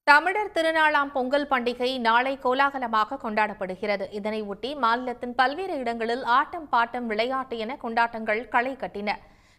தமிழர் திருநாளாம் பொங்கல் பண்டிகை நாளை கோலாகலமாக கொண்டாடப்படுகிறது. இதனையொட்டி மாநிலத்தின் பல்வேறு இடங்களில் ஆட்டம் பாட்டம் விளையாட்டு என கொண்டாட்டங்கள் களை கட்டின.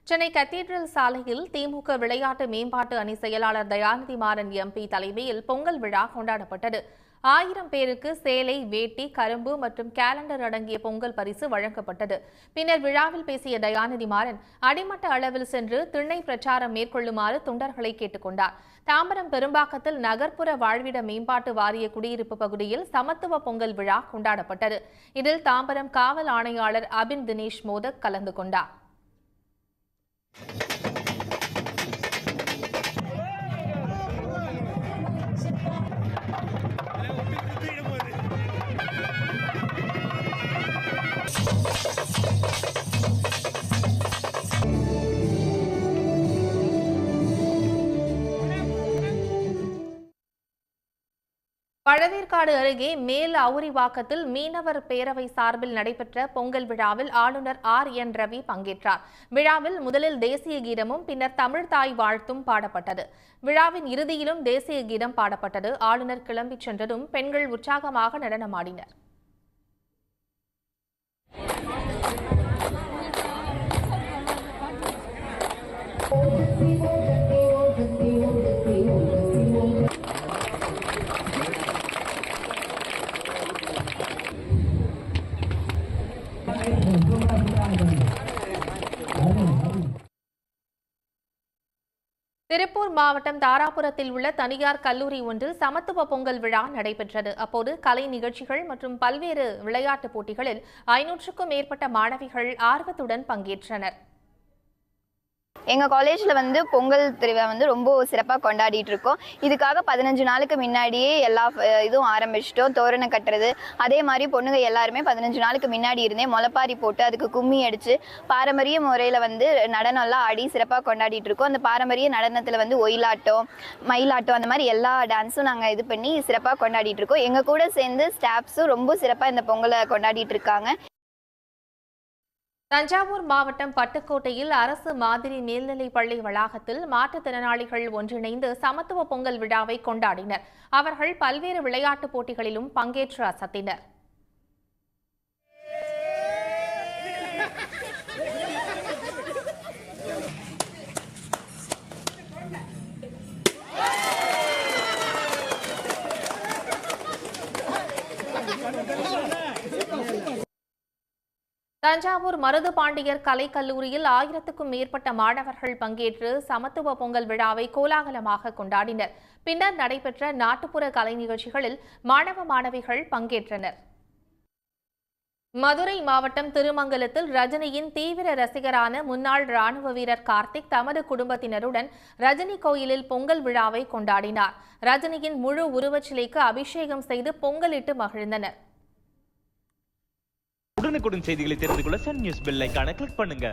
சென்னை கத்தீட்ரல் சாலையில் திமுக விளையாட்டு மேம்பாட்டு அணி செயலாளர் தயாநிதி மாறன் எம்பி தலைமையில் பொங்கல் விழா கொண்டாடப்பட்டது. 1000 பேருக்கு சேலை, வேட்டி, கரும்பு மற்றும் கேலண்டர் அடங்கிய பொங்கல் பரிசு வழங்கப்பட்டது. பின்னர் விழாவில் பேசிய தயாநிதி மாறன் அடிமட்ட அளவில் சென்று திண்ணை பிரச்சாரம் மேற்கொள்ளுமாறு தொண்டர்களை கேட்டுக் கொண்டார். தாம்பரம் பெரும்பாக்கத்தில் நகர்ப்புற வாழ்விட மேம்பாட்டு வாரிய குடியிருப்பு பகுதியில் சமத்துவ பொங்கல் விழா கொண்டாடப்பட்டது. இதில் தாம்பரம் காவல் ஆணையாளர் அபின் தினேஷ் மோதக் கலந்து கொண்டார். பழவேற்காடு அருகே மேல் அவுரிவாக்கத்தில் மீனவர் பேரவை சார்பில் நடைபெற்ற பொங்கல் விழாவில் ஆளுநர் RN ரவி பங்கேற்றார். விழாவில் முதலில் தேசிய கீதமும் பின்னர் தமிழ் தாய் வாழ்த்தும் பாடப்பட்டது. விழாவின் இறுதியிலும் தேசிய கீதம் பாடப்பட்டது. ஆளுநர் கிளம்பிச் சென்றதும் பெண்கள் உற்சாகமாக நடனமாடினர். திருப்பூர் மாவட்டம் தாராபுரத்தில் உள்ள தனியார் கல்லூரி ஒன்றில் சமத்துவ பொங்கல் விழா நடைபெற்றது. அப்போது கலை நிகழ்ச்சிகள் மற்றும் பல்வேறு விளையாட்டுப் போட்டிகளில் 500க்கும் மேற்பட்ட மாணவிகள் ஆர்வத்துடன் பங்கேற்றனர். எங்கள் காலேஜில் பொங்கல் திருவிழா ரொம்ப சிறப்பாக கொண்டாடிட்டு இருக்கோம். இதுக்காக 15 நாளுக்கு முன்னாடியே எல்லா இதுவும் ஆரம்பிச்சிட்டோம். தோரணம் கட்டுறது, அதே மாதிரி பொண்ணுங்க எல்லாருமே 15 நாளுக்கு முன்னாடி இருந்தே முளைப்பாரி போட்டு அதுக்கு கும்மி அடித்து பாரம்பரிய முறையில் நடனம்லாம் ஆடி சிறப்பாக கொண்டாடிட்டு இருக்கோம். அந்த பாரம்பரிய நடனத்தில் ஒயிலாட்டம், மயிலாட்டம், அந்த மாதிரி எல்லா டான்ஸும் நாங்கள் இது பண்ணி சிறப்பாக கொண்டாடிட்டு இருக்கோம். எங்கள் கூட சேர்ந்து ஸ்டாஃப்ஸும் ரொம்ப சிறப்பாக இந்த பொங்கலை கொண்டாடிட்டு இருக்காங்க. தஞ்சாவூர் மாவட்டம் பட்டுக்கோட்டையில் அரசு மாதிரி மேல்நிலைப் பள்ளி வளாகத்தில் மாற்றுத்திறனாளிகள் ஒன்றிணைந்து சமத்துவ பொங்கல் விழாவை கொண்டாடினர். அவர்கள் பல்வேறு விளையாட்டுப் போட்டிகளிலும் பங்கேற்று அசத்தினர். தஞ்சாவூர் மருது பாண்டியர் கலைக்கல்லூரியில் 1000க்கும் மேற்பட்ட மாணவர்கள் பங்கேற்று சமத்துவ பொங்கல் விழாவை கோலாகலமாக கொண்டாடினர். பின்னர் நடைபெற்ற நாட்டுப்புற கலை நிகழ்ச்சிகளில் மாணவ மாணவிகள் பங்கேற்றனர். மதுரை மாவட்டம் திருமங்கலத்தில் ரஜினியின் தீவிர ரசிகரான முன்னாள் ராணுவ வீரர் கார்த்திக் தமது குடும்பத்தினருடன் ரஜினி கோயிலில் பொங்கல் விழாவை கொண்டாடினார். ரஜினியின் முழு உருவச்சிலைக்கு அபிஷேகம் செய்து பொங்கலிட்டு மகிழ்ந்தனர். உடனுக்குடன் செய்திகளை தெரிந்து கொள்ள சன் நியூஸ் பெல் ஐகானை கிளிக் பண்ணுங்க.